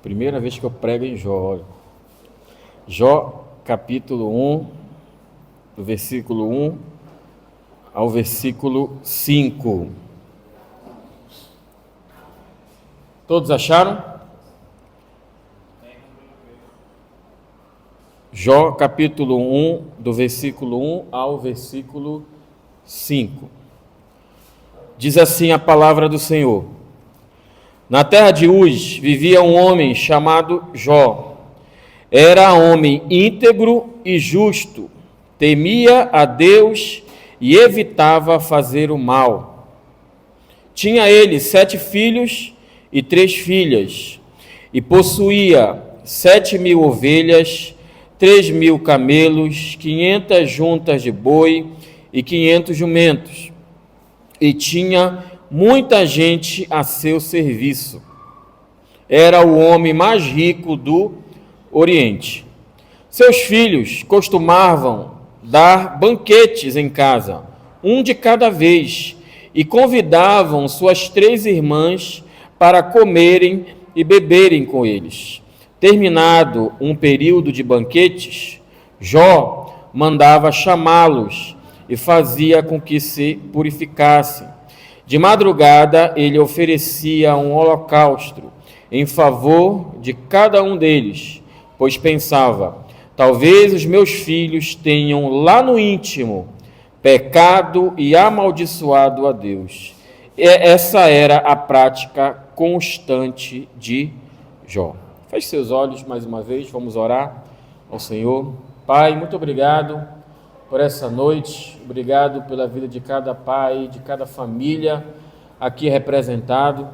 Primeira vez que eu prego em Jó. Jó, capítulo 1, do versículo 1 ao versículo 5. Todos acharam? Jó, capítulo 1, do versículo 1 ao versículo 5. Diz assim a palavra do Senhor. Na terra de Uz vivia um homem chamado Jó. Era homem íntegro e justo, temia a Deus e evitava fazer o mal. Tinha ele 7 filhos e 3 filhas, e possuía 7.000 ovelhas, 3.000 camelos, 500 juntas de boi e 500 jumentos, e tinha muita gente a seu serviço. Era o homem mais rico do Oriente. Seus filhos costumavam dar banquetes em casa, um de cada vez, e convidavam suas 3 irmãs para comerem e beberem com eles. Terminado um período de banquetes, Jó mandava chamá-los e fazia com que se purificassem. De madrugada, ele oferecia um holocausto em favor de cada um deles, pois pensava: talvez os meus filhos tenham lá no íntimo pecado e amaldiçoado a Deus. Essa era a prática constante de Jó. Feche seus olhos mais uma vez, vamos orar ao Senhor. Pai, muito obrigado por essa noite, obrigado pela vida de cada pai, de cada família aqui representado.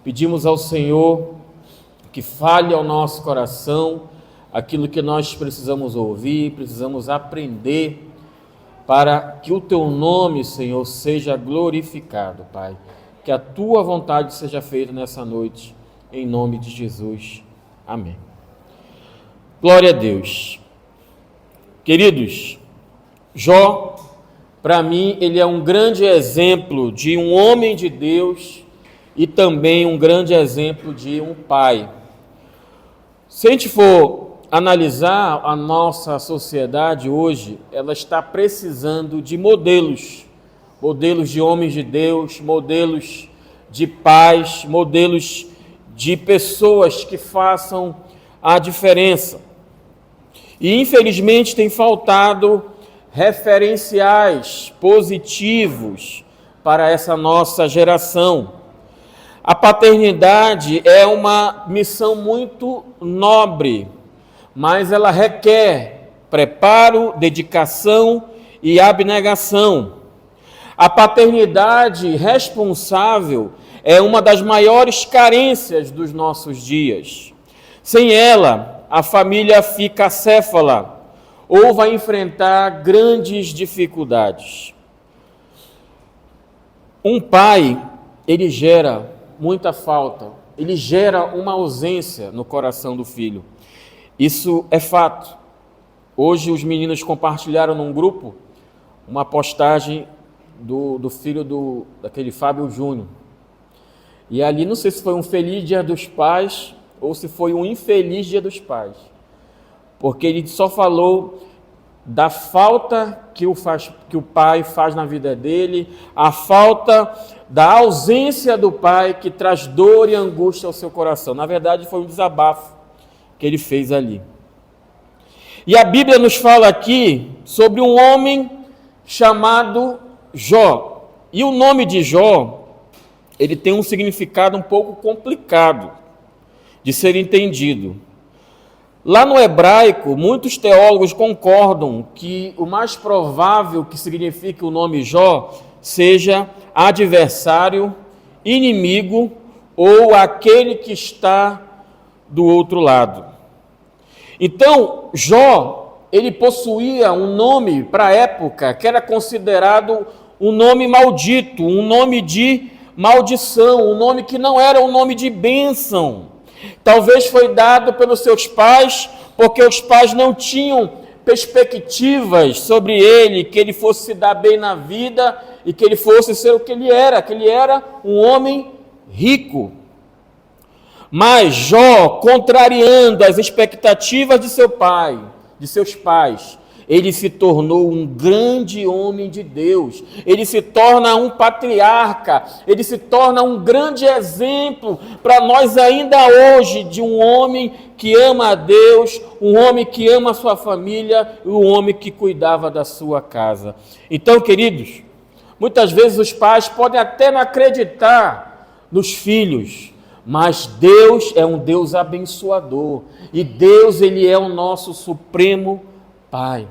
Pedimos ao Senhor que fale ao nosso coração aquilo que nós precisamos ouvir, precisamos aprender, para que o Teu nome, Senhor, seja glorificado, Pai. Que a Tua vontade seja feita nessa noite, em nome de Jesus. Amém. Glória a Deus. Queridos, Jó, para mim, ele é um grande exemplo de um homem de Deus e também um grande exemplo de um pai. Se a gente for analisar a nossa sociedade hoje, ela está precisando de modelos de homens de Deus, modelos de pais, modelos de pessoas que façam a diferença. E, infelizmente, tem faltado referenciais positivos para essa nossa geração. A paternidade é uma missão muito nobre, mas ela requer preparo, dedicação e abnegação. A paternidade responsável é uma das maiores carências dos nossos dias. Sem ela, a família fica acéfala ou vai enfrentar grandes dificuldades. Um pai, ele gera muita falta, ele gera uma ausência no coração do filho. Isso é fato. Hoje os meninos compartilharam num grupo uma postagem do filho daquele Fábio Júnior. E ali, não sei se foi um feliz Dia dos Pais ou se foi um infeliz Dia dos Pais, porque ele só falou da falta que o pai faz na vida dele, a falta da ausência do pai que traz dor e angústia ao seu coração. Na verdade, foi um desabafo que ele fez ali. E a Bíblia nos fala aqui sobre um homem chamado Jó. E o nome de Jó, ele tem um significado um pouco complicado de ser entendido. Lá no hebraico, muitos teólogos concordam que o mais provável que signifique o nome Jó seja adversário, inimigo ou aquele que está do outro lado. Então, Jó, ele possuía um nome para a época que era considerado um nome maldito, um nome de maldição, um nome que não era um nome de bênção. Talvez foi dado pelos seus pais, porque os pais não tinham perspectivas sobre ele, que ele fosse se dar bem na vida e que ele fosse ser o que ele era um homem rico. Mas Jó, contrariando as expectativas de seu pai, de seus pais, ele se tornou um grande homem de Deus, ele se torna um patriarca, ele se torna um grande exemplo para nós ainda hoje, de um homem que ama a Deus, um homem que ama a sua família e um homem que cuidava da sua casa. Então, queridos, muitas vezes os pais podem até não acreditar nos filhos, mas Deus é um Deus abençoador, e Deus, ele é o nosso supremo Pai.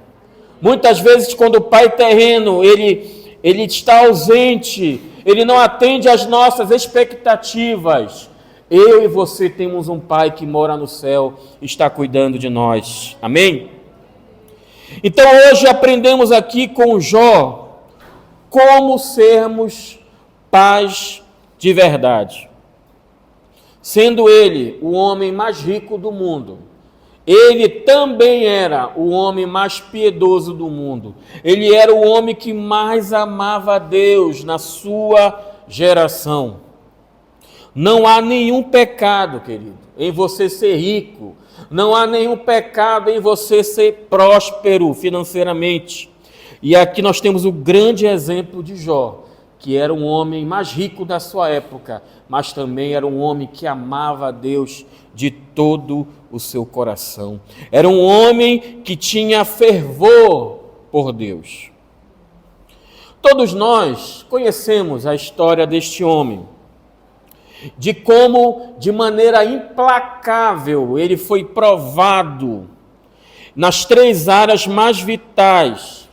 Muitas vezes, quando o pai terreno, ele está ausente, ele não atende às nossas expectativas, eu e você temos um pai que mora no céu, está cuidando de nós. Amém? Então hoje aprendemos aqui com Jó, como sermos pais de verdade. Sendo ele o homem mais rico do mundo, ele também era o homem mais piedoso do mundo. Ele era o homem que mais amava a Deus na sua geração. Não há nenhum pecado, querido, em você ser rico. Não há nenhum pecado em você ser próspero financeiramente. E aqui nós temos o grande exemplo de Jó, que era um homem mais rico da sua época, mas também era um homem que amava a Deus de todo o seu coração. Era um homem que tinha fervor por Deus. Todos nós conhecemos a história deste homem, de como, de maneira implacável, ele foi provado nas 3 áreas mais vitais.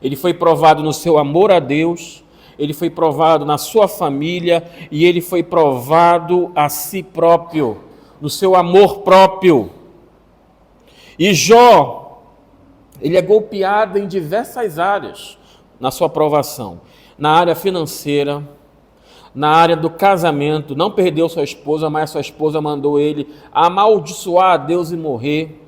Ele foi provado no seu amor a Deus, ele foi provado na sua família e ele foi provado a si próprio, no seu amor próprio. E Jó, ele é golpeado em diversas áreas na sua provação. Na área financeira, na área do casamento, não perdeu sua esposa, mas sua esposa mandou ele amaldiçoar a Deus e morrer.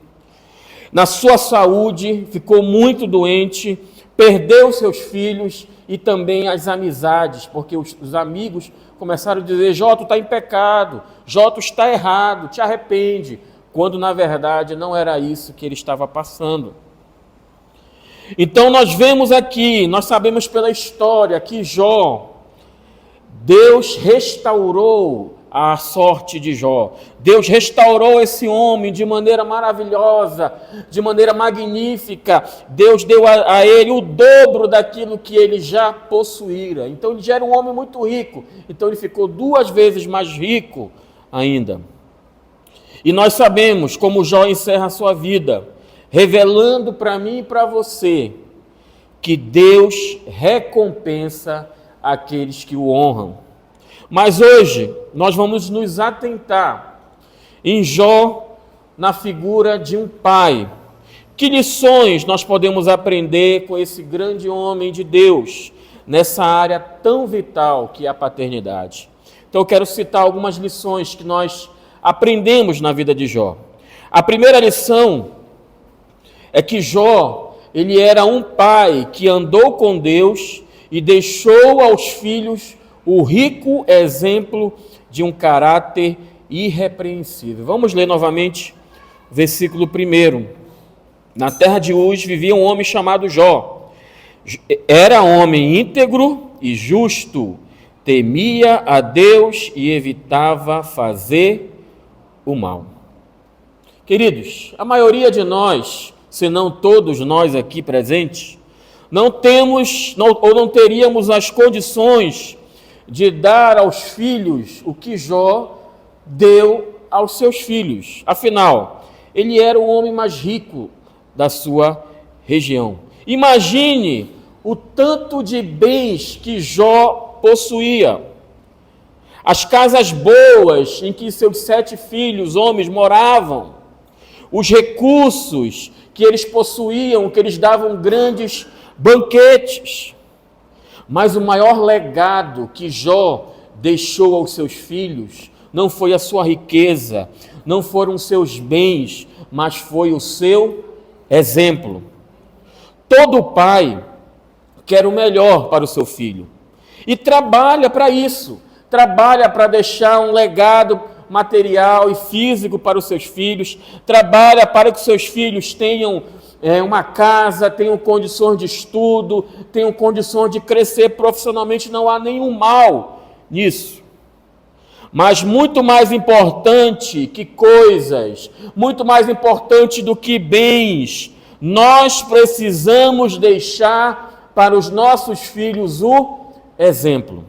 Na sua saúde, ficou muito doente, perdeu seus filhos e também as amizades, porque os amigos começaram a dizer: Jó, tu está em pecado, Jó, tu está errado, te arrepende, quando na verdade não era isso que ele estava passando. Então nós vemos aqui, nós sabemos pela história que Jó, Deus restaurou a sorte de Jó. Deus restaurou esse homem de maneira maravilhosa, de maneira magnífica. Deus deu a ele o dobro daquilo que ele já possuíra. Então ele já era um homem muito rico. Então ele ficou 2 vezes mais rico ainda. E nós sabemos como Jó encerra a sua vida, revelando para mim e para você que Deus recompensa aqueles que o honram. Mas hoje nós vamos nos atentar em Jó na figura de um pai. Que lições nós podemos aprender com esse grande homem de Deus nessa área tão vital que é a paternidade? Então eu quero citar algumas lições que nós aprendemos na vida de Jó. A primeira lição é que Jó, ele era um pai que andou com Deus e deixou aos filhos o rico exemplo de um caráter irrepreensível. Vamos ler novamente o versículo 1. Na terra de Uz vivia um homem chamado Jó. Era homem íntegro e justo, temia a Deus e evitava fazer o mal. Queridos, a maioria de nós, se não todos nós aqui presentes, não teríamos as condições de dar aos filhos o que Jó deu aos seus filhos. Afinal, ele era o homem mais rico da sua região. Imagine o tanto de bens que Jó possuía. As casas boas em que seus 7 filhos, homens, moravam. Os recursos que eles possuíam, que eles davam grandes banquetes. Mas o maior legado que Jó deixou aos seus filhos não foi a sua riqueza, não foram os seus bens, mas foi o seu exemplo. Todo pai quer o melhor para o seu filho e trabalha para isso, trabalha para deixar um legado material e físico para os seus filhos, trabalha para que os seus filhos tenham uma casa, tenham condições de estudo, tenham condições de crescer profissionalmente, não há nenhum mal nisso. Mas muito mais importante que coisas, muito mais importante do que bens, nós precisamos deixar para os nossos filhos o exemplo.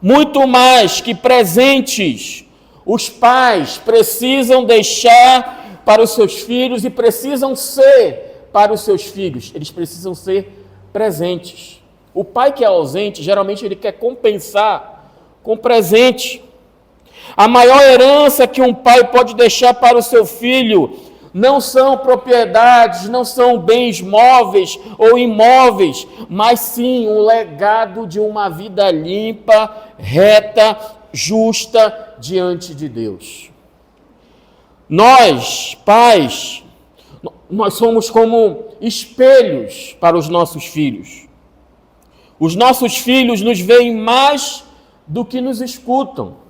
Muito mais que presentes, os pais precisam deixar para os seus filhos e precisam ser para os seus filhos. Eles precisam ser presentes. O pai que é ausente, geralmente ele quer compensar com presente. A maior herança que um pai pode deixar para o seu filho não são propriedades, não são bens móveis ou imóveis, mas sim um legado de uma vida limpa, reta, justa diante de Deus. Nós, pais, nós somos como espelhos para os nossos filhos. Os nossos filhos nos veem mais do que nos escutam.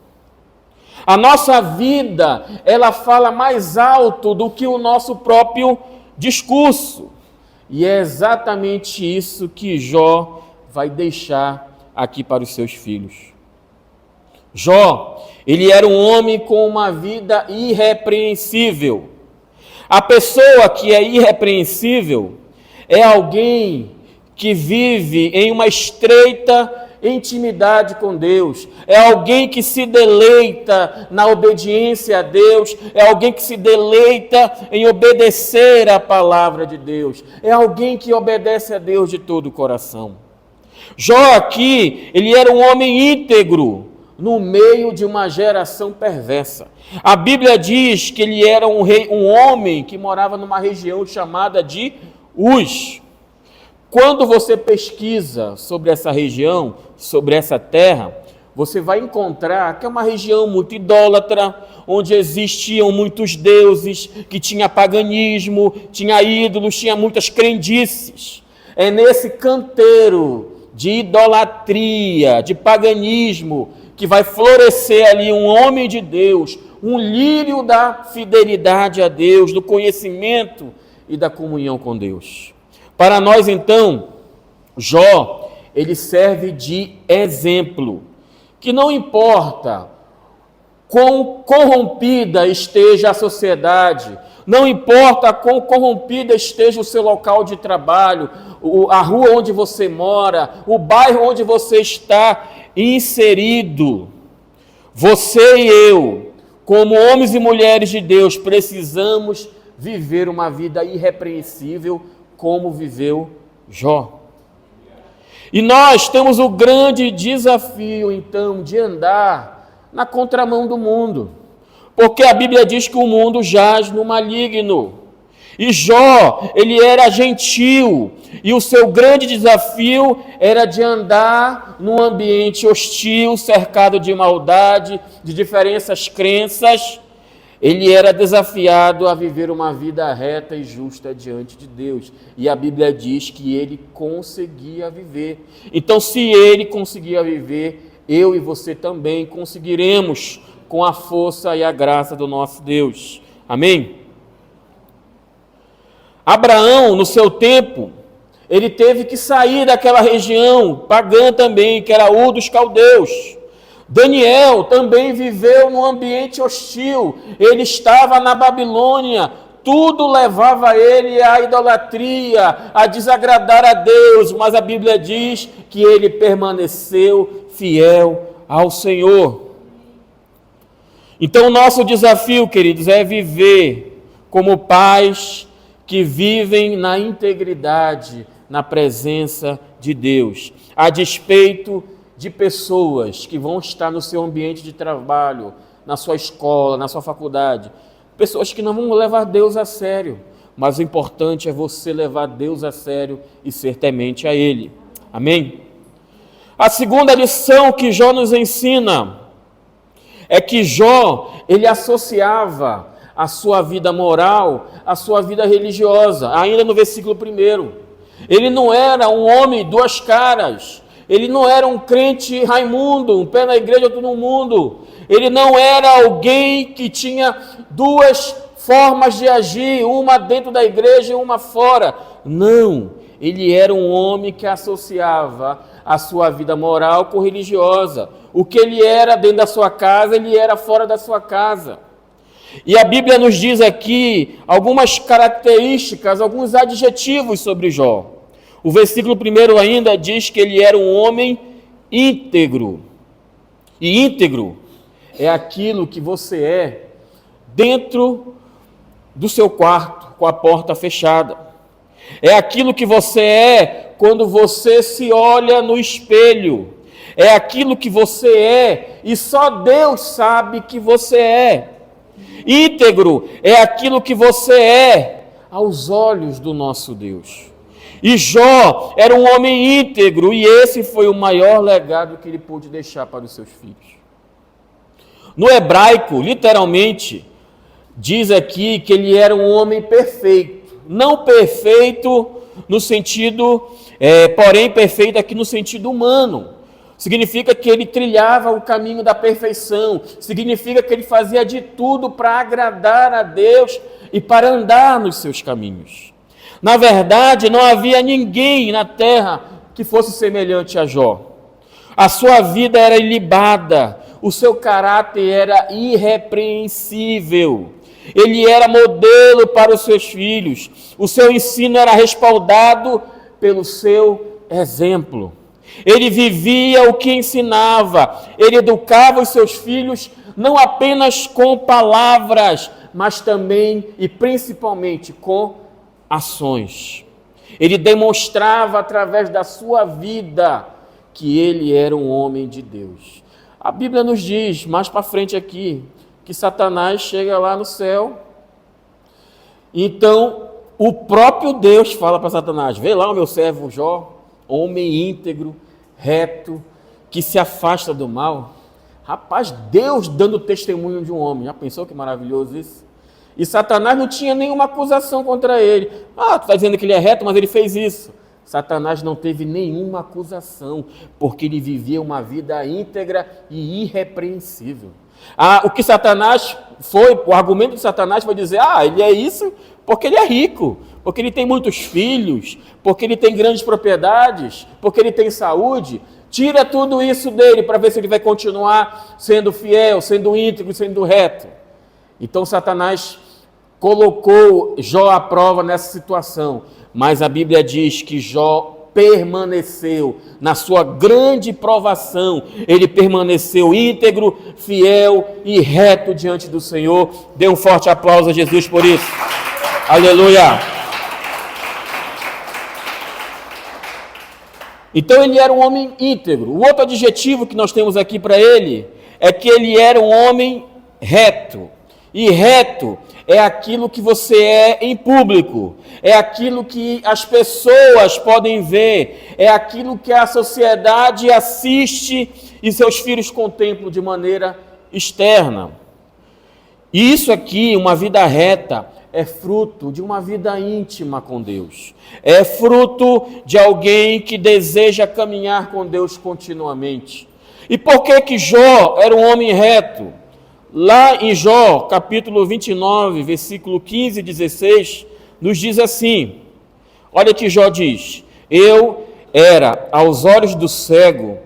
A nossa vida, ela fala mais alto do que o nosso próprio discurso. E é exatamente isso que Jó vai deixar aqui para os seus filhos. Jó, ele era um homem com uma vida irrepreensível. A pessoa que é irrepreensível é alguém que vive em uma estreita intimidade com Deus, é alguém que se deleita na obediência a Deus, é alguém que se deleita em obedecer à palavra de Deus, é alguém que obedece a Deus de todo o coração. Jó aqui, ele era um homem íntegro no meio de uma geração perversa. A Bíblia diz que ele era um homem que morava numa região chamada de Uz. Quando você pesquisa sobre essa região, sobre essa terra, você vai encontrar que é uma região muito idólatra, onde existiam muitos deuses, que tinha paganismo, tinha ídolos, tinha muitas crendices. É nesse canteiro de idolatria, de paganismo, que vai florescer ali um homem de Deus, um lírio da fidelidade a Deus, do conhecimento e da comunhão com Deus. Para nós, então, Jó, ele serve de exemplo, que não importa quão corrompida esteja a sociedade, não importa quão corrompida esteja o seu local de trabalho, a rua onde você mora, o bairro onde você está inserido, você e eu, como homens e mulheres de Deus, precisamos viver uma vida irrepreensível, como viveu Jó. E nós temos o grande desafio, então, de andar na contramão do mundo, porque a Bíblia diz que o mundo jaz no maligno. E Jó, ele era gentil, e o seu grande desafio era de andar num ambiente hostil, cercado de maldade, de diferentes crenças. Ele era desafiado a viver uma vida reta e justa diante de Deus. E a Bíblia diz que ele conseguia viver. Então, se ele conseguia viver, eu e você também conseguiremos, com a força e a graça do nosso Deus. Amém? Abraão, no seu tempo, ele teve que sair daquela região pagã também, que era Ur dos Caldeus. Daniel também viveu num ambiente hostil, ele estava na Babilônia, tudo levava ele à idolatria, a desagradar a Deus, mas a Bíblia diz que ele permaneceu fiel ao Senhor. Então, o nosso desafio, queridos, é viver como pais que vivem na integridade, na presença de Deus, a despeito de pessoas que vão estar no seu ambiente de trabalho, na sua escola, na sua faculdade, pessoas que não vão levar Deus a sério, mas o importante é você levar Deus a sério e ser temente a Ele. Amém? A segunda lição que Jó nos ensina é que Jó, ele associava a sua vida moral à sua vida religiosa, ainda no versículo 1. Ele não era um homem duas caras, ele não era um crente Raimundo, um pé na igreja, outro no mundo. ele não era alguém que tinha duas formas de agir, uma dentro da igreja e uma fora. Não, ele era um homem que associava a sua vida moral com religiosa. O que ele era dentro da sua casa, ele era fora da sua casa. E a Bíblia nos diz aqui algumas características, alguns adjetivos sobre Jó. O versículo 1 ainda diz que ele era um homem íntegro. E íntegro é aquilo que você é dentro do seu quarto, com a porta fechada. É aquilo que você é quando você se olha no espelho. É aquilo que você é e só Deus sabe que você é. Íntegro é aquilo que você é aos olhos do nosso Deus. E Jó era um homem íntegro e esse foi o maior legado que ele pôde deixar para os seus filhos. No hebraico, literalmente, diz aqui que ele era um homem perfeito. Não perfeito no sentido, porém perfeito aqui no sentido humano. Significa que ele trilhava o caminho da perfeição. Significa que ele fazia de tudo para agradar a Deus e para andar nos seus caminhos. Na verdade, não havia ninguém na terra que fosse semelhante a Jó. A sua vida era ilibada, o seu caráter era irrepreensível. Ele era modelo para os seus filhos. O seu ensino era respaldado pelo seu exemplo. Ele vivia o que ensinava. Ele educava os seus filhos não apenas com palavras, mas também e principalmente com ações. Ele demonstrava através da sua vida que ele era um homem de Deus. A Bíblia nos diz, mais para frente aqui, que Satanás chega lá no céu. Então, o próprio Deus fala para Satanás: vê lá o meu servo Jó, homem íntegro, reto, que se afasta do mal. Rapaz, Deus dando testemunho de um homem. Já pensou que maravilhoso isso? E Satanás não tinha nenhuma acusação contra ele. Tu está dizendo que ele é reto, mas ele fez isso. Satanás não teve nenhuma acusação, porque ele vivia uma vida íntegra e irrepreensível. O que Satanás o argumento de Satanás foi dizer: ele é isso porque ele é rico, porque ele tem muitos filhos, porque ele tem grandes propriedades, porque ele tem saúde. Tira tudo isso dele para ver se ele vai continuar sendo fiel, sendo íntegro, sendo reto. Então Satanás colocou Jó à prova nessa situação, mas a Bíblia diz que Jó permaneceu na sua grande provação. Ele permaneceu íntegro, fiel e reto diante do Senhor. Dê um forte aplauso a Jesus por isso. Aleluia! Então ele era um homem íntegro. O outro adjetivo que nós temos aqui para ele é que ele era um homem reto. E reto é aquilo que você é em público, é aquilo que as pessoas podem ver, é aquilo que a sociedade assiste e seus filhos contemplam de maneira externa. E isso aqui, uma vida reta, é fruto de uma vida íntima com Deus. É fruto de alguém que deseja caminhar com Deus continuamente. E por que Jó era um homem reto? Lá em Jó, capítulo 29, versículo 15 e 16, nos diz assim, olha que Jó diz: eu era aos olhos do cego,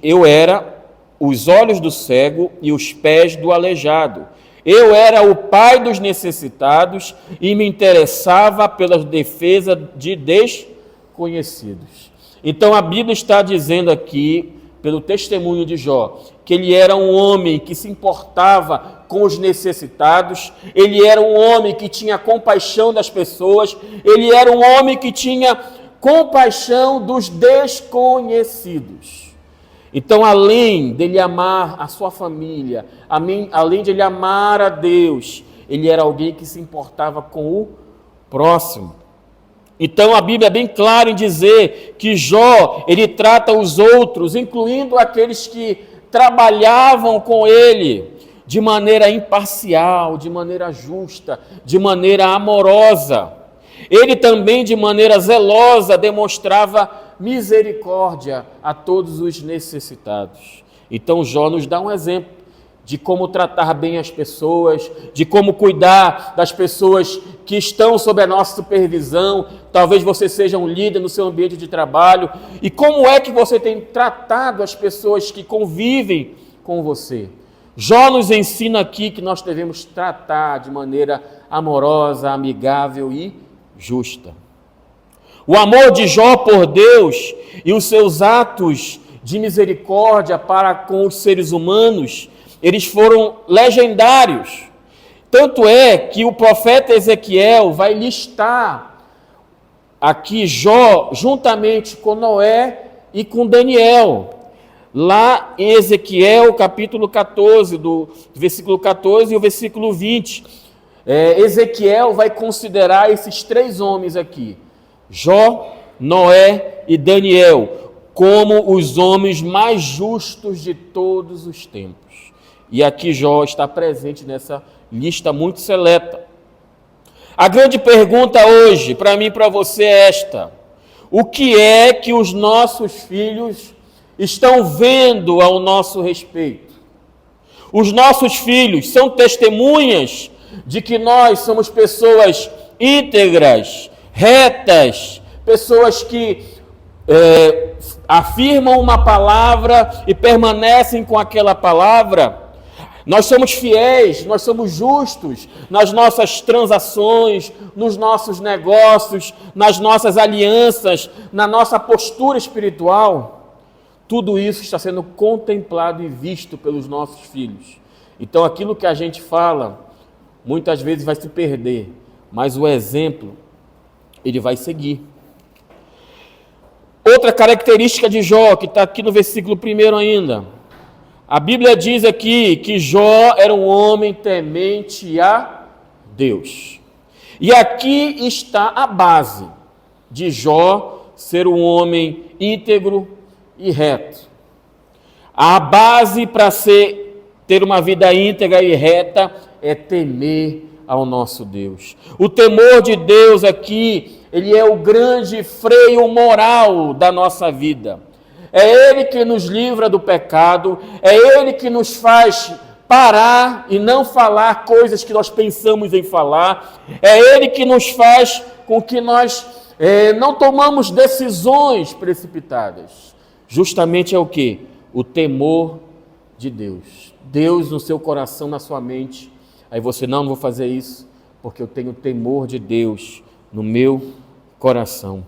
eu era os olhos do cego e os pés do aleijado. Eu era o pai dos necessitados e me interessava pela defesa de desconhecidos. Então a Bíblia está dizendo aqui, pelo testemunho de Jó, que ele era um homem que se importava com os necessitados, ele era um homem que tinha compaixão das pessoas, ele era um homem que tinha compaixão dos desconhecidos. Então, além dele amar a sua família, além de ele amar a Deus, ele era alguém que se importava com o próximo. Então a Bíblia é bem clara em dizer que Jó, ele trata os outros, incluindo aqueles que trabalhavam com ele, de maneira imparcial, de maneira justa, de maneira amorosa. Ele também, de maneira zelosa, demonstrava misericórdia a todos os necessitados. Então Jó nos dá um exemplo de como tratar bem as pessoas, de como cuidar das pessoas que estão sob a nossa supervisão. Talvez você seja um líder no seu ambiente de trabalho. E como é que você tem tratado as pessoas que convivem com você? Jó nos ensina aqui que nós devemos tratar de maneira amorosa, amigável e justa. O amor de Jó por Deus e os seus atos de misericórdia para com os seres humanos, eles foram legendários. Tanto é que o profeta Ezequiel vai listar aqui Jó juntamente com Noé e com Daniel. Lá em Ezequiel, capítulo 14, do versículo 14 e o versículo 20. Ezequiel vai considerar esses três homens aqui, Jó, Noé e Daniel, como os homens mais justos de todos os tempos. E aqui Jó está presente nessa lista muito seleta. A grande pergunta hoje, para mim e para você, é esta: o que é que os nossos filhos estão vendo ao nosso respeito? Os nossos filhos são testemunhas de que nós somos pessoas íntegras, retas, pessoas que afirmam uma palavra e permanecem com aquela palavra. Nós somos fiéis, nós somos justos nas nossas transações, nos nossos negócios, nas nossas alianças, na nossa postura espiritual. Tudo isso está sendo contemplado e visto pelos nossos filhos. Então aquilo que a gente fala, muitas vezes vai se perder, mas o exemplo, ele vai seguir. Outra característica de Jó, que está aqui no versículo 1 ainda. A Bíblia diz aqui que Jó era um homem temente a Deus. E aqui está a base de Jó ser um homem íntegro e reto. A base para ter uma vida íntegra e reta é temer ao nosso Deus. O temor de Deus aqui, ele é o grande freio moral da nossa vida. É Ele que nos livra do pecado, é Ele que nos faz parar e não falar coisas que nós pensamos em falar, é Ele que nos faz com que nós não tomamos decisões precipitadas. Justamente é o quê? O temor de Deus. Deus no seu coração, na sua mente. Aí você, não vou fazer isso, porque eu tenho temor de Deus no meu coração.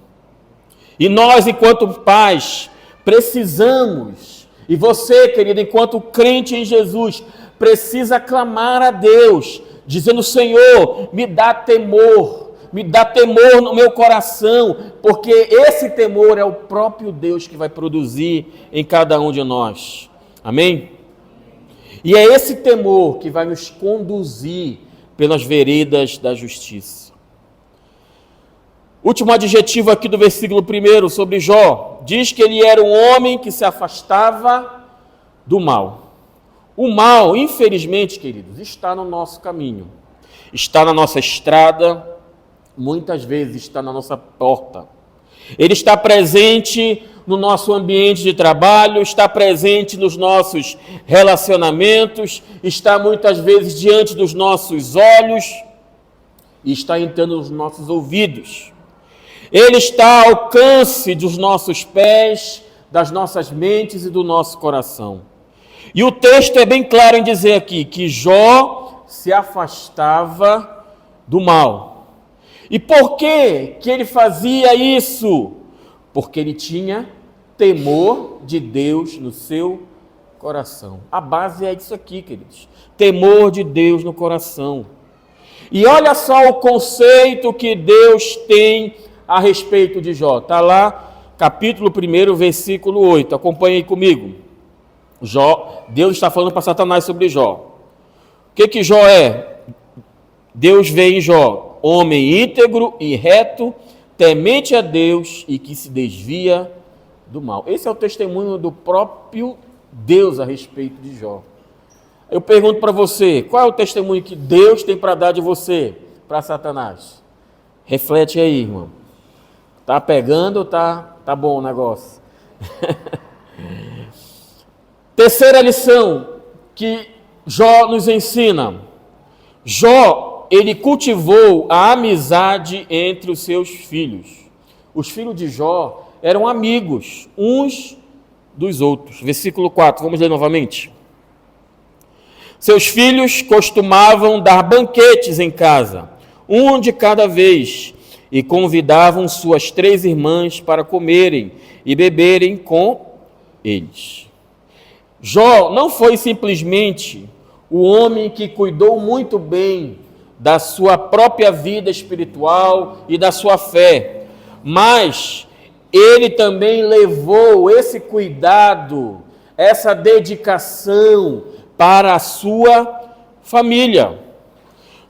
E nós, enquanto pais, precisamos, e você, querido, enquanto crente em Jesus, precisa clamar a Deus, dizendo: Senhor, me dá temor no meu coração, porque esse temor é o próprio Deus que vai produzir em cada um de nós. Amém? E é esse temor que vai nos conduzir pelas veredas da justiça. Último adjetivo aqui do versículo 1 sobre Jó, diz que ele era um homem que se afastava do mal. O mal, infelizmente, queridos, está no nosso caminho, está na nossa estrada, muitas vezes está na nossa porta. Ele está presente no nosso ambiente de trabalho, está presente nos nossos relacionamentos, está muitas vezes diante dos nossos olhos e está entrando nos nossos ouvidos. Ele está ao alcance dos nossos pés, das nossas mentes e do nosso coração. E o texto é bem claro em dizer aqui que Jó se afastava do mal. E por que ele fazia isso? Porque ele tinha temor de Deus no seu coração. A base é isso aqui, queridos. Temor de Deus no coração. E olha só o conceito que Deus tem a respeito de Jó. Está lá, capítulo 1, versículo 8. Acompanhe aí comigo. Deus está falando para Satanás sobre Jó. O que Jó é? Deus vê em Jó homem íntegro e reto, temente a Deus e que se desvia do mal. Esse é o testemunho do próprio Deus a respeito de Jó. Eu pergunto para você, qual é o testemunho que Deus tem para dar de você para Satanás? Reflete aí, irmão. Tá pegando ou tá bom o negócio? Terceira lição que Jó nos ensina. Jó, ele cultivou a amizade entre os seus filhos. Os filhos de Jó eram amigos uns dos outros. Versículo 4, vamos ler novamente. Seus filhos costumavam dar banquetes em casa, um de cada vez, e convidavam suas 3 irmãs para comerem e beberem com eles. Jó não foi simplesmente o homem que cuidou muito bem da sua própria vida espiritual e da sua fé, mas ele também levou esse cuidado, essa dedicação para a sua família.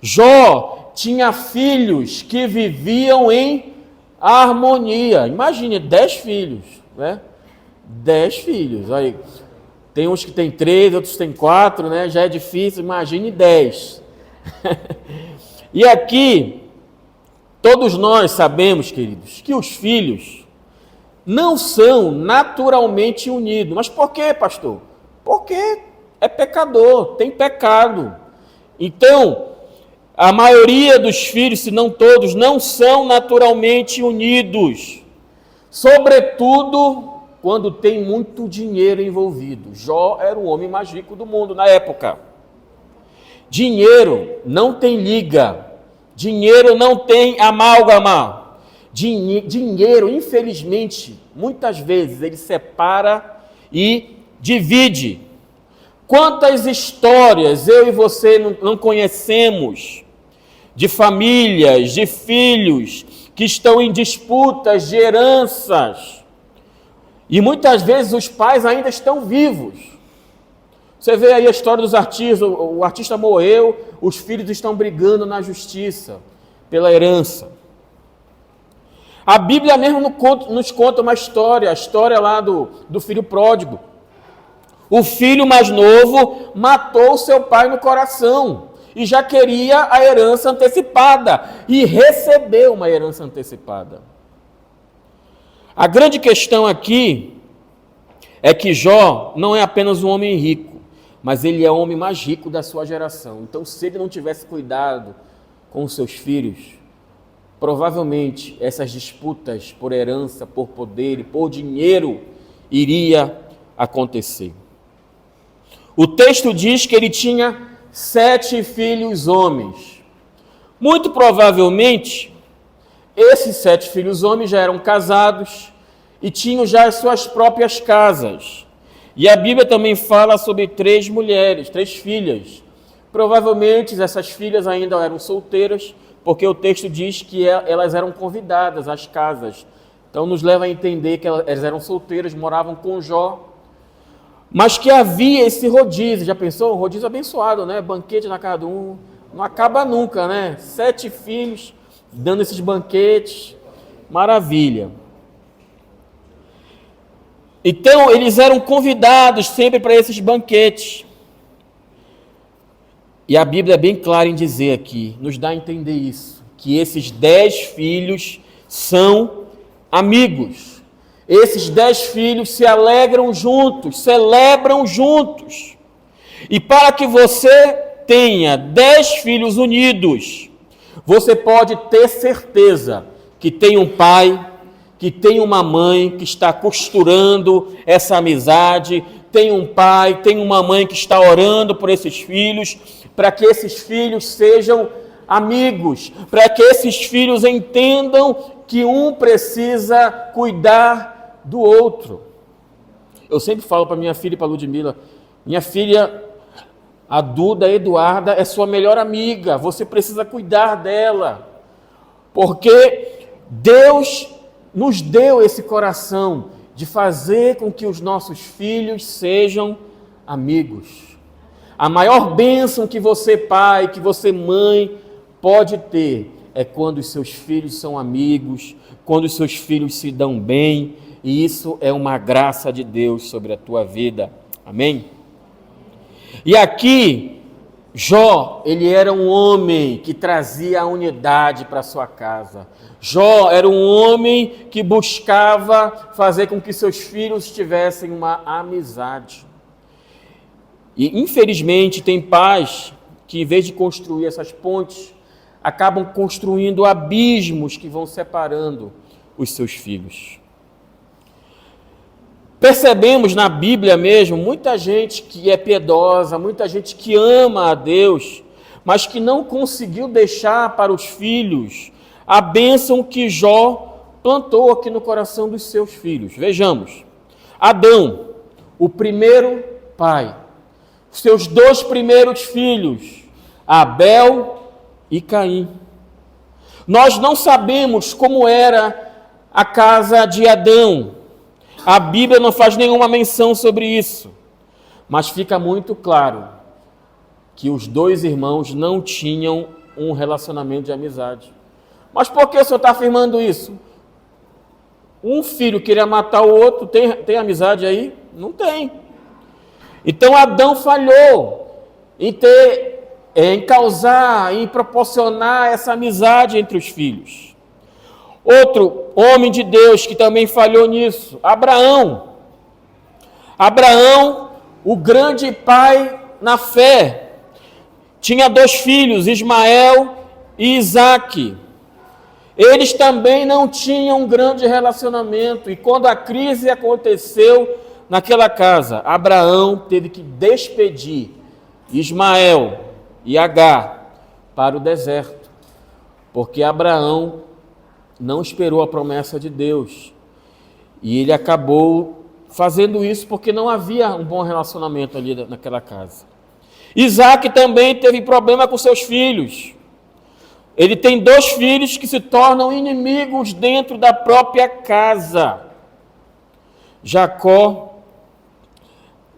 Jó tinha filhos que viviam em harmonia. Imagine 10 filhos, né? 10 filhos. Aí, tem uns que tem 3, outros tem 4, né? Já é difícil, imagine 10. E aqui, todos nós sabemos, queridos, que os filhos não são naturalmente unidos. Mas por quê, pastor? Porque é pecador, tem pecado. Então, a maioria dos filhos, se não todos, não são naturalmente unidos. Sobretudo quando tem muito dinheiro envolvido. Jó era o homem mais rico do mundo na época. Dinheiro não tem liga. Dinheiro não tem amálgama. Dinheiro, infelizmente, muitas vezes ele separa e divide. Quantas histórias eu e você não conhecemos de famílias, de filhos que estão em disputas de heranças e muitas vezes os pais ainda estão vivos. Você vê aí a história dos artistas, o artista morreu, os filhos estão brigando na justiça pela herança. A Bíblia mesmo nos conta uma história, a história lá do filho pródigo. O filho mais novo matou seu pai no coração e já queria a herança antecipada e recebeu uma herança antecipada. A grande questão aqui é que Jó não é apenas um homem rico, mas ele é o homem mais rico da sua geração. Então, se ele não tivesse cuidado com os seus filhos, provavelmente essas disputas por herança, por poder e por dinheiro iria acontecer. O texto diz que ele tinha 7 filhos homens. Muito provavelmente, esses 7 filhos homens já eram casados e tinham já as suas próprias casas. E a Bíblia também fala sobre 3 mulheres, 3 filhas. Provavelmente essas filhas ainda eram solteiras, porque o texto diz que elas eram convidadas às casas. Então nos leva a entender que elas eram solteiras, moravam com Jó. Mas que havia esse rodízio, já pensou? Um rodízio abençoado, né? Banquete na casa de um, não acaba nunca, né? 7 filhos dando esses banquetes, maravilha. Então, eles eram convidados sempre para esses banquetes. E a Bíblia é bem clara em dizer aqui, nos dá a entender isso, que esses 10 filhos são amigos. Esses 10 filhos se alegram juntos, celebram juntos. E para que você tenha 10 filhos unidos, você pode ter certeza que tem um pai, que tem uma mãe que está costurando essa amizade, tem um pai, tem uma mãe que está orando por esses filhos, para que esses filhos sejam amigos, para que esses filhos entendam que um precisa cuidar do outro. Eu sempre falo para minha filha e para a Ludmila, minha filha, a Duda Eduarda é sua melhor amiga, você precisa cuidar dela, porque Deus nos deu esse coração de fazer com que os nossos filhos sejam amigos. A maior bênção que você, pai, que você, mãe, pode ter é quando os seus filhos são amigos, quando os seus filhos se dão bem, e isso é uma graça de Deus sobre a tua vida. Amém? E aqui, Jó, ele era um homem que trazia a unidade para sua casa. Jó era um homem que buscava fazer com que seus filhos tivessem uma amizade. E, infelizmente, tem pais que, em vez de construir essas pontes, acabam construindo abismos que vão separando os seus filhos. Percebemos na Bíblia mesmo muita gente que é piedosa, muita gente que ama a Deus, mas que não conseguiu deixar para os filhos a bênção que Jó plantou aqui no coração dos seus filhos. Vejamos, Adão, o primeiro pai, seus 2 primeiros filhos, Abel e Caim. Nós não sabemos como era a casa de Adão. A Bíblia não faz nenhuma menção sobre isso, mas fica muito claro que os 2 irmãos não tinham um relacionamento de amizade. Mas por que o senhor está afirmando isso? Um filho queria matar o outro, tem amizade aí? Não tem. Então Adão falhou em causar, em proporcionar essa amizade entre os filhos. Outro homem de Deus que também falhou nisso, Abraão. Abraão, o grande pai na fé, tinha 2 filhos, Ismael e Isaque. Eles também não tinham um grande relacionamento, e quando a crise aconteceu naquela casa, Abraão teve que despedir Ismael e Agar para o deserto, porque Abraão não esperou a promessa de Deus. E ele acabou fazendo isso porque não havia um bom relacionamento ali naquela casa. Isaac também teve problema com seus filhos. Ele tem 2 filhos que se tornam inimigos dentro da própria casa. Jacó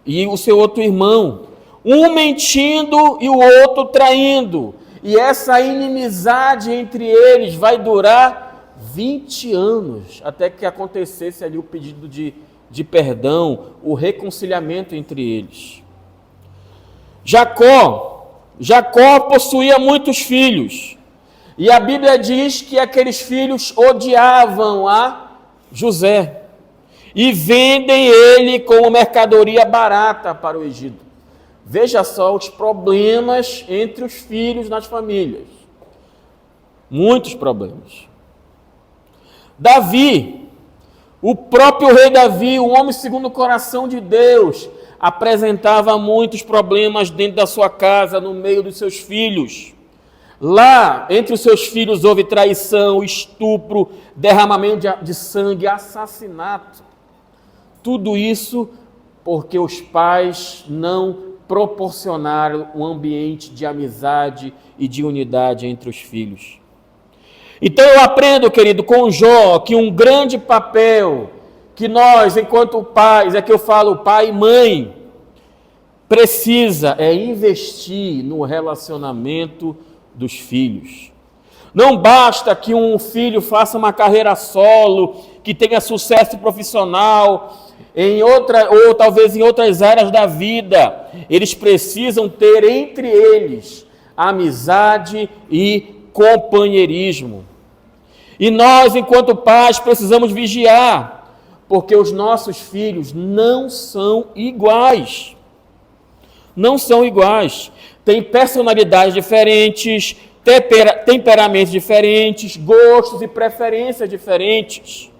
e o seu outro irmão. Um mentindo e o outro traindo. E essa inimizade entre eles vai durar 20 anos, até que acontecesse ali o pedido de perdão, o reconciliamento entre eles. Jacó possuía muitos filhos, e a Bíblia diz que aqueles filhos odiavam a José, e vendem ele como mercadoria barata para o Egito. Veja só os problemas entre os filhos nas famílias. Muitos problemas. Davi, o próprio rei Davi, o homem segundo o coração de Deus, apresentava muitos problemas dentro da sua casa, no meio dos seus filhos. Lá, entre os seus filhos, houve traição, estupro, derramamento de sangue, assassinato. Tudo isso porque os pais não proporcionaram um ambiente de amizade e de unidade entre os filhos. Então eu aprendo, querido, com Jó, que um grande papel que nós, enquanto pais, é que eu falo pai e mãe, precisa investir no relacionamento dos filhos. Não basta que um filho faça uma carreira solo, que tenha sucesso profissional, ou talvez em outras áreas da vida. Eles precisam ter entre eles amizade e companheirismo. E nós, enquanto pais, precisamos vigiar, porque os nossos filhos não são iguais. Não são iguais. Têm personalidades diferentes, temperamentos diferentes, gostos e preferências diferentes.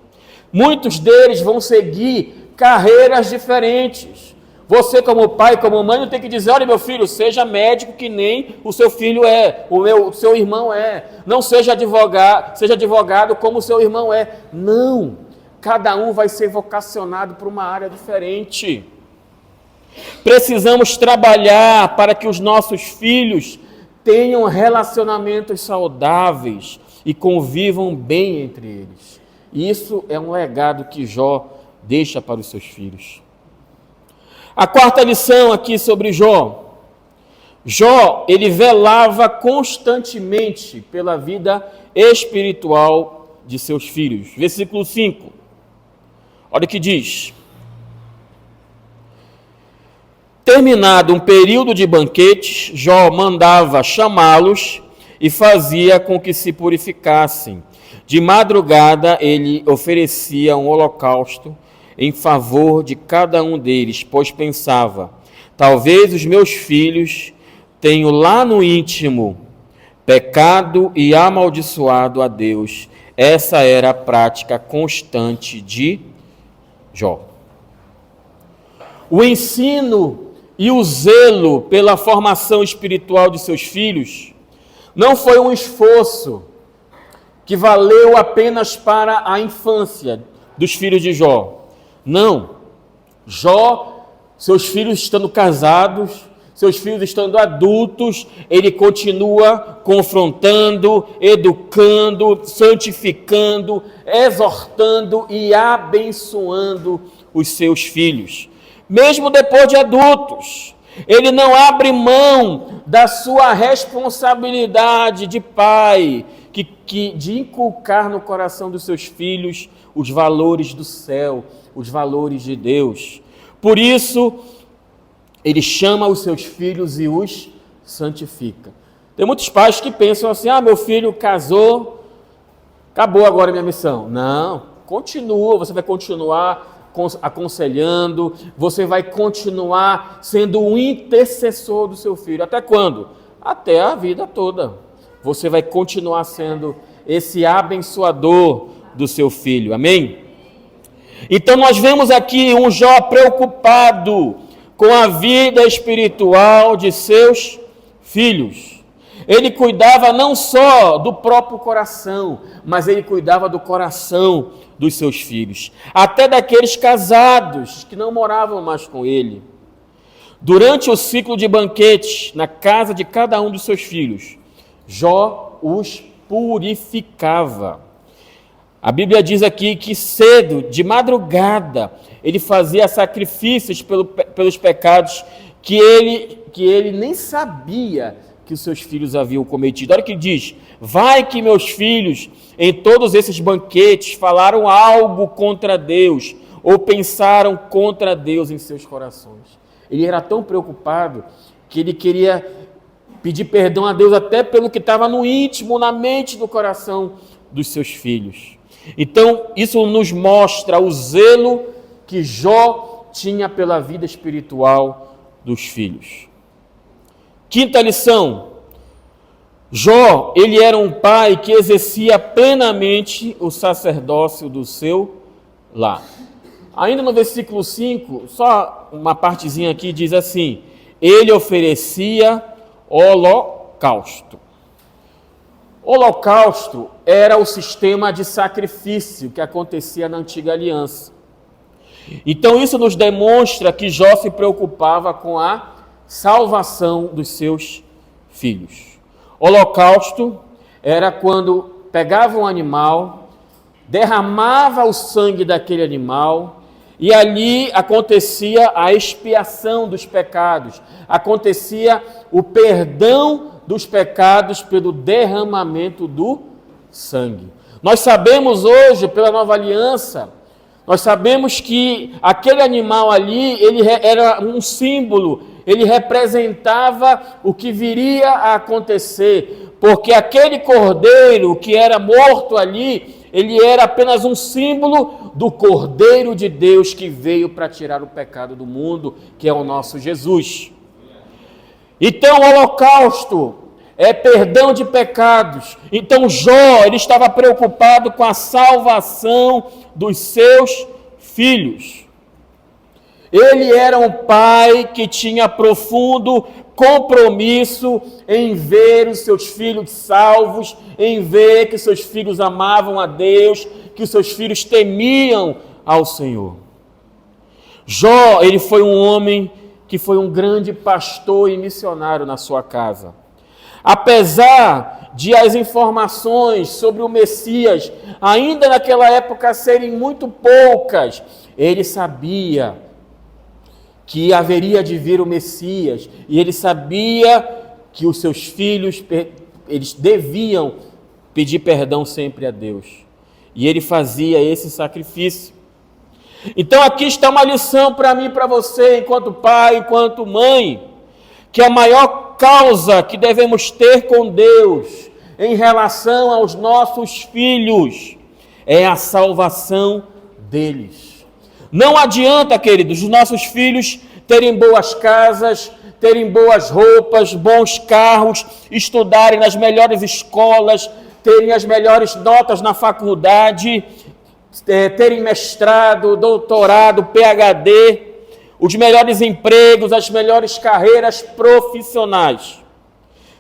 Muitos deles vão seguir carreiras diferentes. Você, como pai, como mãe, não tem que dizer: olha, meu filho, seja médico que nem o seu filho é, o seu irmão é. Não seja advogado como o seu irmão é. Não. Cada um vai ser vocacionado para uma área diferente. Precisamos trabalhar para que os nossos filhos tenham relacionamentos saudáveis e convivam bem entre eles. Isso é um legado que Jó deixa para os seus filhos. A quarta lição aqui sobre Jó. Jó, ele velava constantemente pela vida espiritual de seus filhos. Versículo 5. Olha o que diz. Terminado um período de banquetes, Jó mandava chamá-los e fazia com que se purificassem. De madrugada ele oferecia um holocausto em favor de cada um deles, pois pensava: Talvez os meus filhos tenham lá no íntimo pecado e amaldiçoado a Deus. Essa era a prática constante de Jó. O ensino e o zelo pela formação espiritual de seus filhos não foi um esforço que valeu apenas para a infância dos filhos de Jó. Não. Jó, seus filhos estando casados, seus filhos estando adultos, ele continua confrontando, educando, santificando, exortando e abençoando os seus filhos. Mesmo depois de adultos, ele não abre mão da sua responsabilidade de pai, de inculcar no coração dos seus filhos os valores do céu, os valores de Deus. Por isso, ele chama os seus filhos e os santifica. Tem muitos pais que pensam assim, meu filho casou, acabou agora a minha missão. Não, continua, você vai continuar aconselhando, você vai continuar sendo um intercessor do seu filho. Até quando? Até a vida toda. Você vai continuar sendo esse abençoador do seu filho. Amém? Então nós vemos aqui um Jó preocupado com a vida espiritual de seus filhos. Ele cuidava não só do próprio coração, mas ele cuidava do coração dos seus filhos, até daqueles casados que não moravam mais com ele. Durante o ciclo de banquetes, na casa de cada um dos seus filhos, Jó os purificava. A Bíblia diz aqui que cedo, de madrugada, ele fazia sacrifícios pelos pecados que ele nem sabia que os seus filhos haviam cometido. Olha o que diz: vai que meus filhos, em todos esses banquetes, falaram algo contra Deus, ou pensaram contra Deus em seus corações. Ele era tão preocupado que ele queria pedir perdão a Deus até pelo que estava no íntimo, na mente, no coração dos seus filhos. Então, isso nos mostra o zelo que Jó tinha pela vida espiritual dos filhos. Quinta lição: Jó, ele era um pai que exercia plenamente o sacerdócio do seu lar. Ainda no versículo 5, só uma partezinha aqui diz assim: ele oferecia holocausto. Holocausto era o sistema de sacrifício que acontecia na antiga aliança. Então isso nos demonstra que Jó se preocupava com a salvação dos seus filhos. Holocausto era quando pegava um animal, derramava o sangue daquele animal e ali acontecia a expiação dos pecados, acontecia o perdão dos pecados pelo derramamento do sangue. Nós sabemos hoje, pela nova aliança, nós sabemos que aquele animal ali, ele era um símbolo, ele representava o que viria a acontecer, porque aquele cordeiro que era morto ali, ele era apenas um símbolo do Cordeiro de Deus que veio para tirar o pecado do mundo, que é o nosso Jesus. Então, o holocausto é perdão de pecados. Então, Jó, ele estava preocupado com a salvação dos seus filhos. Ele era um pai que tinha profundo compromisso em ver os seus filhos salvos, em ver que seus filhos amavam a Deus, que os seus filhos temiam ao Senhor. Jó, ele foi um homem que foi um grande pastor e missionário na sua casa. Apesar de as informações sobre o Messias, ainda naquela época serem muito poucas, ele sabia que haveria de vir o Messias, e ele sabia que os seus filhos, eles deviam pedir perdão sempre a Deus. E ele fazia esse sacrifício. Então aqui está uma lição para mim e para você, enquanto pai, enquanto mãe, que a maior causa que devemos ter com Deus em relação aos nossos filhos é a salvação deles. Não adianta, queridos, os nossos filhos terem boas casas, terem boas roupas, bons carros, estudarem nas melhores escolas, terem as melhores notas na faculdade, terem mestrado, doutorado, PhD, os melhores empregos, as melhores carreiras profissionais.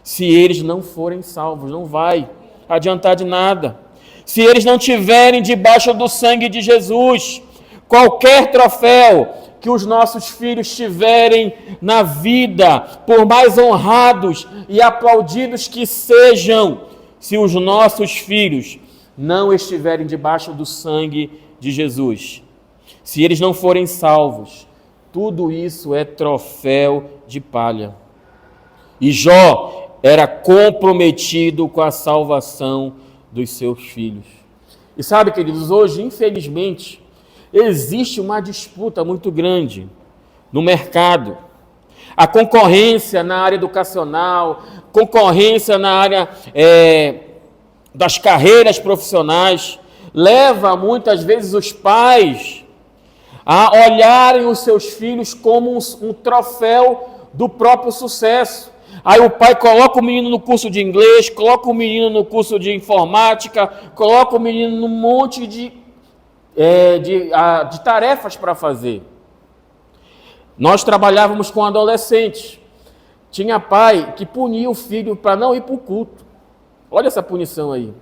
Se eles não forem salvos, não vai adiantar de nada. Se eles não tiverem debaixo do sangue de Jesus, qualquer troféu que os nossos filhos tiverem na vida, por mais honrados e aplaudidos que sejam, se os nossos filhos não estiverem debaixo do sangue de Jesus, se eles não forem salvos, tudo isso é troféu de palha. E Jó era comprometido com a salvação dos seus filhos. E sabe, queridos, hoje, infelizmente, existe uma disputa muito grande no mercado. A concorrência na área educacional, concorrência na área das carreiras profissionais, leva muitas vezes os pais a olharem os seus filhos como um troféu do próprio sucesso. Aí o pai coloca o menino no curso de inglês, coloca o menino no curso de informática, coloca o menino num monte de tarefas para fazer. Nós trabalhávamos com adolescentes. Tinha pai que punia o filho para não ir para o culto. Olha essa punição aí.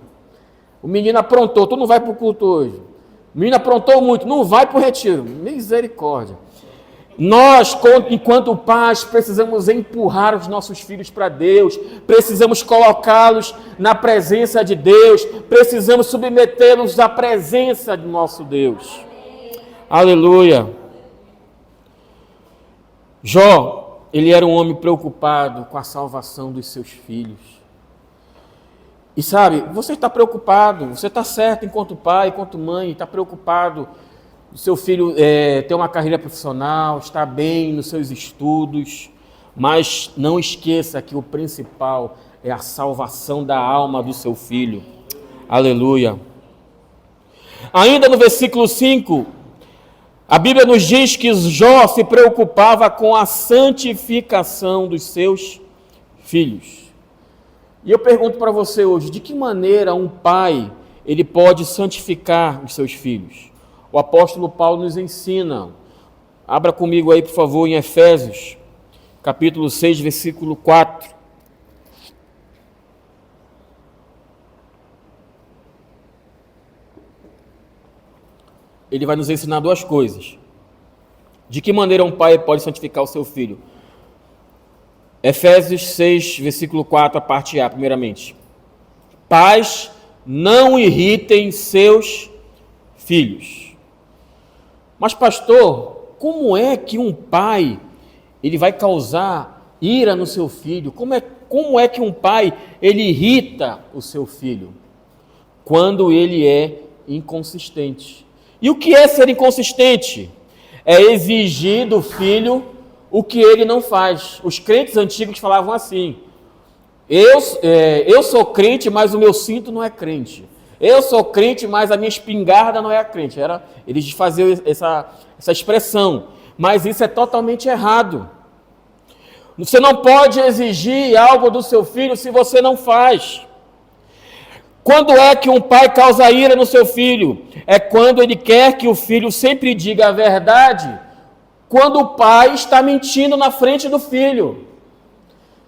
O menino aprontou, tu não vai para o culto hoje. O menino aprontou muito, não vai para o retiro. Misericórdia. Nós, enquanto pais, precisamos empurrar os nossos filhos para Deus, precisamos colocá-los na presença de Deus, precisamos submetê-los à presença do nosso Deus. Aleluia. Jó, ele era um homem preocupado com a salvação dos seus filhos. E sabe, você está preocupado, você está certo enquanto pai, enquanto mãe, está preocupado o seu filho ter uma carreira profissional, está bem nos seus estudos, mas não esqueça que o principal é a salvação da alma do seu filho. Aleluia. Ainda no versículo 5, a Bíblia nos diz que Jó se preocupava com a santificação dos seus filhos. E eu pergunto para você hoje, de que maneira um pai ele pode santificar os seus filhos? O apóstolo Paulo nos ensina. Abra comigo aí, por favor, em Efésios, capítulo 6, versículo 4. Ele vai nos ensinar duas coisas. De que maneira um pai pode santificar o seu filho? Efésios 6, versículo 4, a parte A, primeiramente. Pais, não irritem seus filhos. Mas, pastor, como é que um pai ele vai causar ira no seu filho? Como é que um pai ele irrita o seu filho? Quando ele é inconsistente. E o que é ser inconsistente? É exigir do filho o que ele não faz. Os crentes antigos falavam assim: eu sou crente, mas o meu cinto não é crente. Eu sou crente, mas a minha espingarda não é a crente. Eles faziam essa expressão. Mas isso é totalmente errado. Você não pode exigir algo do seu filho se você não faz. Quando é que um pai causa ira no seu filho? É quando ele quer que o filho sempre diga a verdade, quando o pai está mentindo na frente do filho.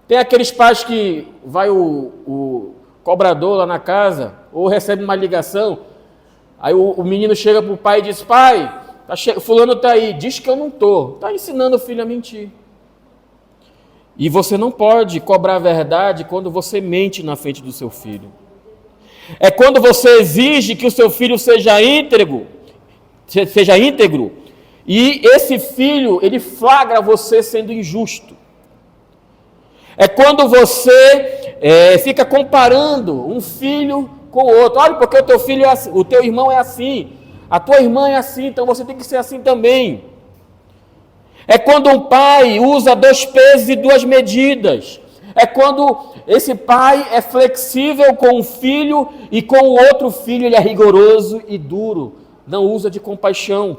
Tem aqueles pais que vai o cobrador lá na casa, ou recebe uma ligação, aí o menino chega para o pai e diz: pai, fulano está aí, diz que eu não estou. Está ensinando o filho a mentir. E você não pode cobrar a verdade quando você mente na frente do seu filho. É quando você exige que o seu filho seja íntegro, e esse filho, ele flagra você sendo injusto. É quando você fica comparando um filho com o outro. Olha, porque o teu filho é assim, o teu irmão é assim, a tua irmã é assim, então você tem que ser assim também. É quando um pai usa 2 pesos e 2 medidas. É quando esse pai é flexível com um filho e com o outro filho ele é rigoroso e duro, não usa de compaixão.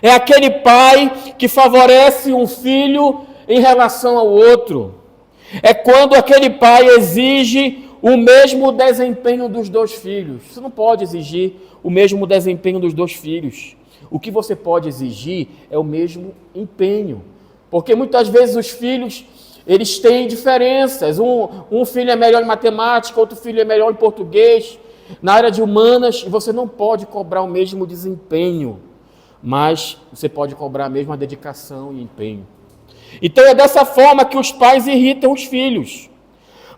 É aquele pai que favorece um filho em relação ao outro. É quando aquele pai exige o mesmo desempenho dos dois filhos. Você não pode exigir o mesmo desempenho dos dois filhos. O que você pode exigir é o mesmo empenho. Porque muitas vezes os filhos, eles têm diferenças. Um filho é melhor em matemática, outro filho é melhor em português. Na área de humanas, você não pode cobrar o mesmo desempenho, mas você pode cobrar a mesma dedicação e empenho. Então é dessa forma que os pais irritam os filhos.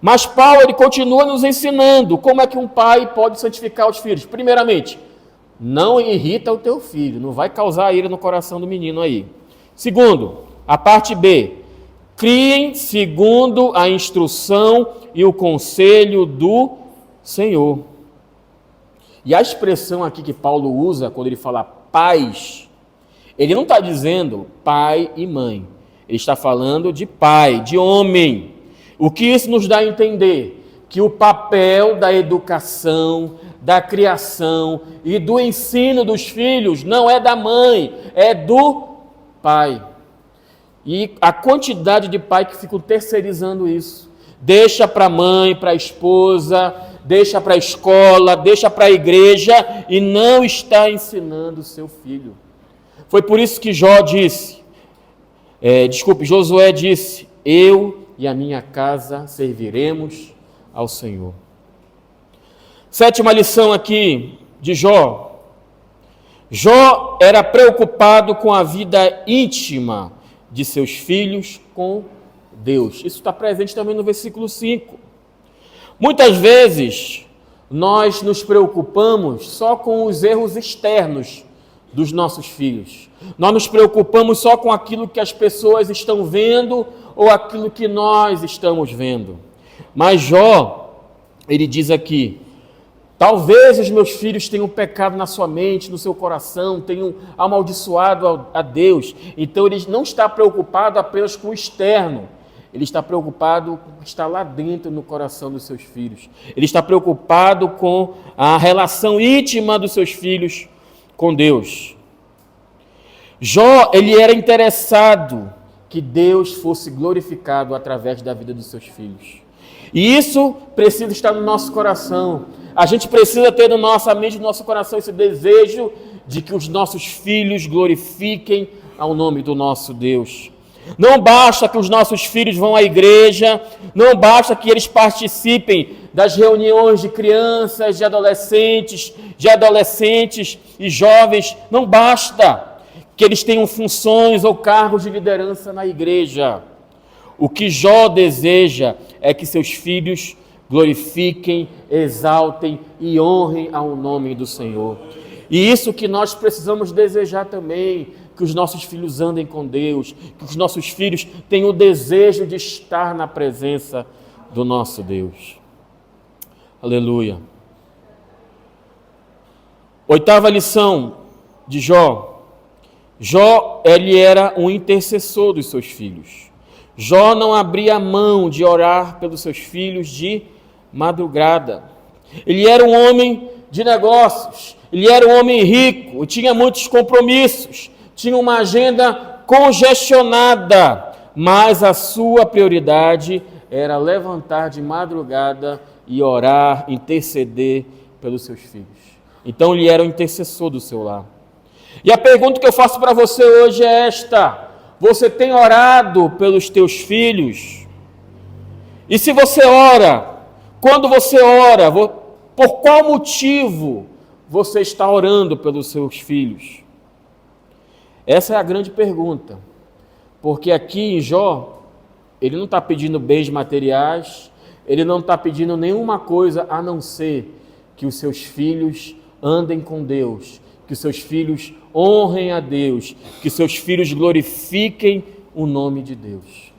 Mas Paulo, ele continua nos ensinando como é que um pai pode santificar os filhos. Primeiramente, não irrita o teu filho, não vai causar ira no coração do menino aí. Segundo, a parte B, criem segundo a instrução e o conselho do Senhor. E a expressão aqui que Paulo usa, quando ele fala pais, ele não está dizendo pai e mãe. Ele está falando de pai, de homem. O que isso nos dá a entender? Que o papel da educação, da criação e do ensino dos filhos não é da mãe, é do pai. E a quantidade de pai que ficam terceirizando isso. Deixa para a mãe, para a esposa, deixa para a escola, deixa para a igreja e não está ensinando o seu filho. Foi por isso que Josué disse, eu e a minha casa serviremos ao Senhor. Sétima lição aqui de Jó. Jó era preocupado com a vida íntima de seus filhos com Deus. Isso está presente também no versículo 5. Muitas vezes nós nos preocupamos só com os erros externos dos nossos filhos. Nós nos preocupamos só com aquilo que as pessoas estão vendo ou aquilo que nós estamos vendo. Mas Jó, ele diz aqui, talvez os meus filhos tenham pecado na sua mente, no seu coração, tenham amaldiçoado a Deus. Então ele não está preocupado apenas com o externo. Ele está preocupado com o que está lá dentro no coração dos seus filhos. Ele está preocupado com a relação íntima dos seus filhos com Deus. Jó, ele era interessado que Deus fosse glorificado através da vida dos seus filhos. E isso precisa estar no nosso coração. A gente precisa ter na nossa mente, no nosso coração, esse desejo de que os nossos filhos glorifiquem ao nome do nosso Deus. Não basta que os nossos filhos vão à igreja, não basta que eles participem das reuniões de crianças, de adolescentes e jovens, não basta que eles tenham funções ou cargos de liderança na igreja. O que Jó deseja é que seus filhos glorifiquem, exaltem e honrem ao nome do Senhor. E isso que nós precisamos desejar também, que os nossos filhos andem com Deus, que os nossos filhos tenham o desejo de estar na presença do nosso Deus. Aleluia. Oitava lição de Jó. Jó, ele era um intercessor dos seus filhos. Jó não abria mão de orar pelos seus filhos de madrugada. Ele era um homem de negócios, ele era um homem rico, tinha muitos compromissos, tinha uma agenda congestionada, mas a sua prioridade era levantar de madrugada e orar, interceder pelos seus filhos. Então ele era o intercessor do seu lar. E a pergunta que eu faço para você hoje é esta: você tem orado pelos teus filhos? E se você ora, quando você ora, por qual motivo você está orando pelos seus filhos? Essa é a grande pergunta, porque aqui em Jó, ele não está pedindo bens materiais, ele não está pedindo nenhuma coisa a não ser que os seus filhos andem com Deus, que os seus filhos honrem a Deus, que seus filhos glorifiquem o nome de Deus.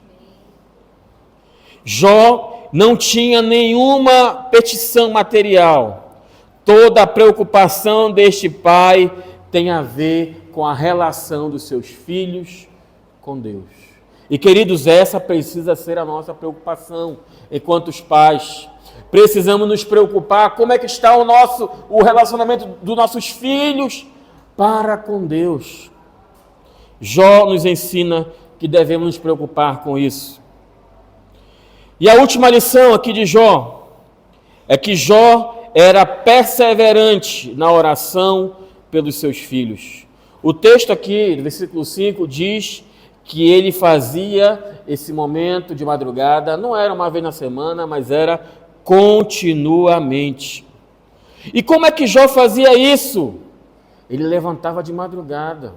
Jó não tinha nenhuma petição material, toda a preocupação deste pai tem a ver com a relação dos seus filhos com Deus. E queridos, essa precisa ser a nossa preocupação enquanto os pais. Precisamos nos preocupar como é que está o relacionamento dos nossos filhos para com Deus. Jó nos ensina que devemos nos preocupar com isso. E a última lição aqui de Jó é que Jó era perseverante na oração pelos seus filhos. O texto aqui, no versículo 5, diz que ele fazia esse momento de madrugada, não era uma vez na semana, mas era continuamente. E como é que Jó fazia isso? Ele levantava de madrugada.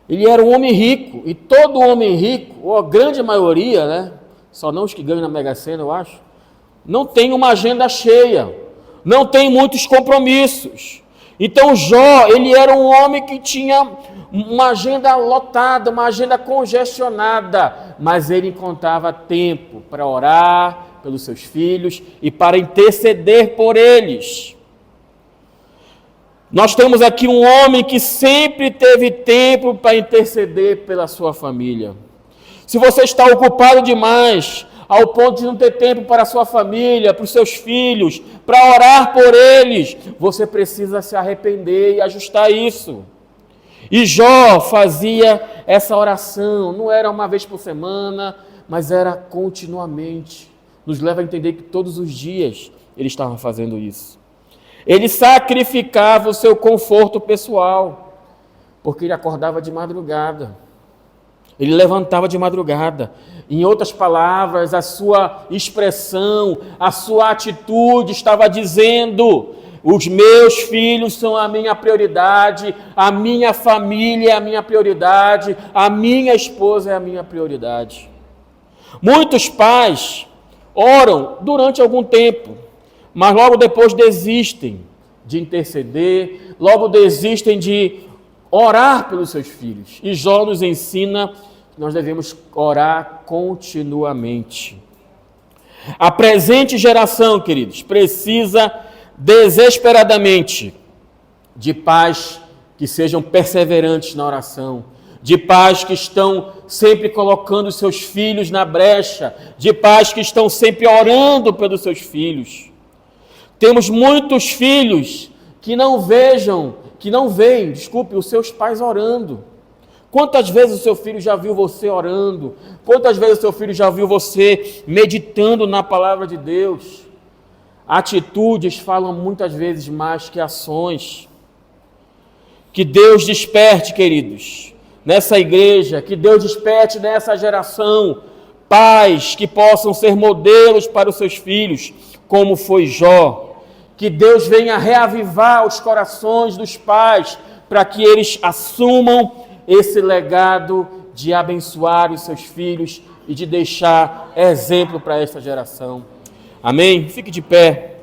Ele era um homem rico, e todo homem rico, ou a grande maioria, né? Só não os que ganham na Mega Sena, eu acho, não tem uma agenda cheia, não tem muitos compromissos. Então Jó, ele era um homem que tinha uma agenda lotada, uma agenda congestionada, mas ele encontrava tempo para orar pelos seus filhos e para interceder por eles. Nós temos aqui um homem que sempre teve tempo para interceder pela sua família. Se você está ocupado demais, ao ponto de não ter tempo para a sua família, para os seus filhos, para orar por eles, você precisa se arrepender e ajustar isso. E Jó fazia essa oração, não era uma vez por semana, mas era continuamente. Nos leva a entender que todos os dias ele estava fazendo isso. Ele sacrificava o seu conforto pessoal, porque ele acordava de madrugada. Ele levantava de madrugada. Em outras palavras, a sua expressão, a sua atitude estava dizendo: os meus filhos são a minha prioridade, a minha família é a minha prioridade, a minha esposa é a minha prioridade. Muitos pais oram durante algum tempo, mas logo depois desistem de interceder, logo desistem de orar pelos seus filhos. E Jó nos ensina que nós devemos orar continuamente. A presente geração, queridos, precisa desesperadamente de pais que sejam perseverantes na oração, de pais que estão sempre colocando os seus filhos na brecha, de pais que estão sempre orando pelos seus filhos. Temos muitos filhos que não veem, os seus pais orando. Quantas vezes o seu filho já viu você orando? Quantas vezes o seu filho já viu você meditando na palavra de Deus? Atitudes falam muitas vezes mais que ações. Que Deus desperte, queridos, nessa igreja, que Deus desperte nessa geração, pais que possam ser modelos para os seus filhos, como foi Jó. Que Deus venha reavivar os corações dos pais, para que eles assumam esse legado de abençoar os seus filhos e de deixar exemplo para esta geração. Amém? Fique de pé,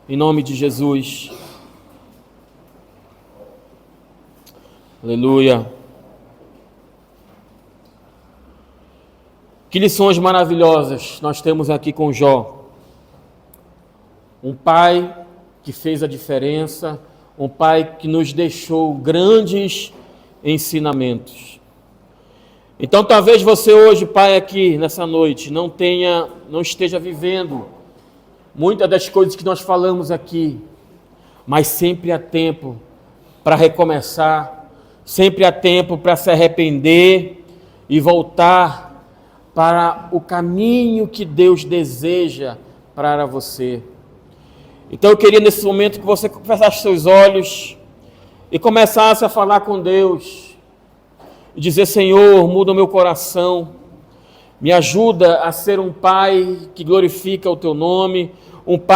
em nome de Jesus. Aleluia. Que lições maravilhosas nós temos aqui com Jó. Um pai que fez a diferença, um pai que nos deixou grandes ensinamentos. Então talvez você hoje, pai, aqui nessa noite, não esteja vivendo muitas das coisas que nós falamos aqui, mas sempre há tempo para recomeçar, sempre há tempo para se arrepender e voltar para o caminho que Deus deseja para você. Então eu queria nesse momento que você fechasse seus olhos e começasse a falar com Deus e dizer: Senhor, muda o meu coração, me ajuda a ser um pai que glorifica o teu nome, um pai